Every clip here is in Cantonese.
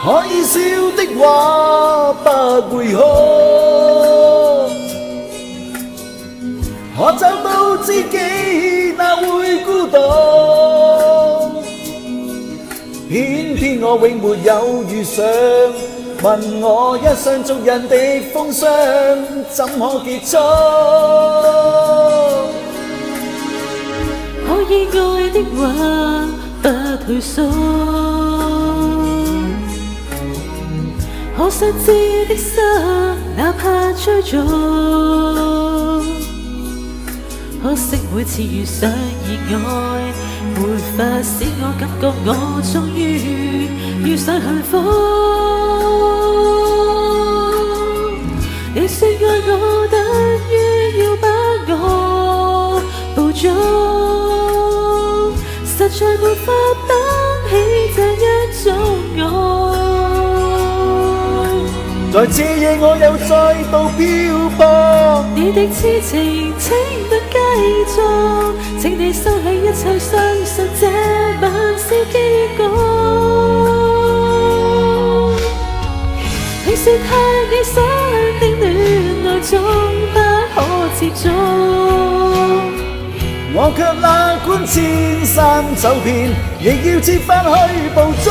可以笑的話不會哭，可找到知己哪會孤獨？偏偏我永沒有遇上，問我一生俗人的風霜怎可結束？可以愛的話不退縮，可想知的心哪怕追逐，可惜每次遇上意外，沒法使我感覺我終於遇上幸福。你說愛我等於要把我捕捉，實在沒法擔起這一種愛。在這夜我又再度漂泊，你的痴情請不繼續，請你收起一切，相信這晚是結局。你說太理想的戀愛總不可接觸，我卻樂觀千山走遍，亦要折返去捕捉。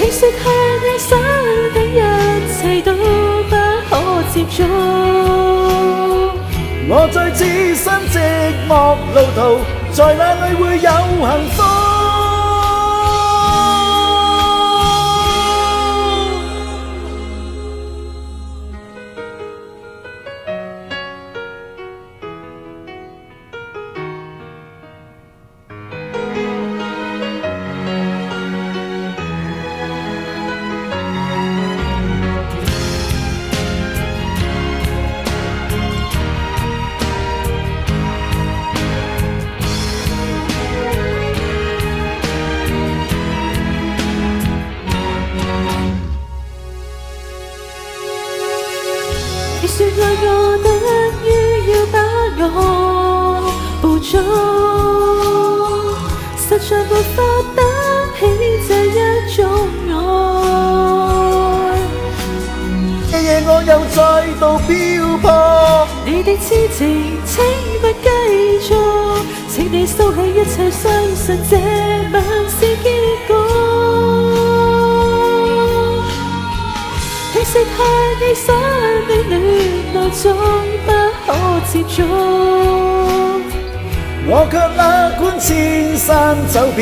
你說太理想的一切都不可接觸，我在置身寂寞路途，在哪裏會有幸福？你說愛我等於要把我捕捉，實在沒法擔起這一種愛。夜夜我又再度漂泊，你的痴情請不繼續，請你收起一切，相信這晚是結局。你說太理想的戀愛總不可接觸，我卻樂觀千山走遍，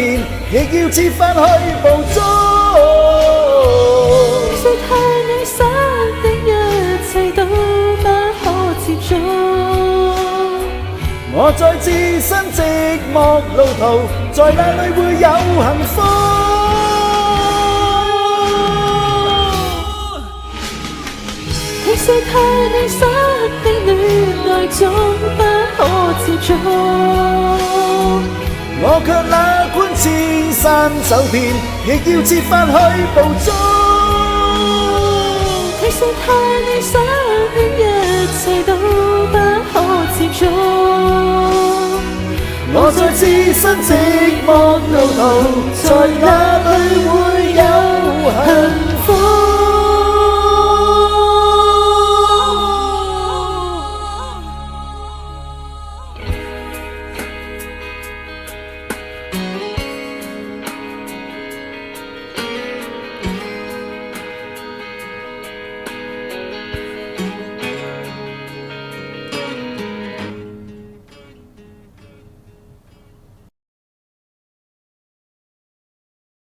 亦要折返去捕捉。你說太理想的一切都不可接觸，我在置身寂寞路途，在哪裏會有幸福？你說太理想的戀愛總不可接觸，我卻樂觀千山走遍，亦要折返去捕捉。你說太理想的一切都不可接觸，我在置身寂寞路途，在哪裏會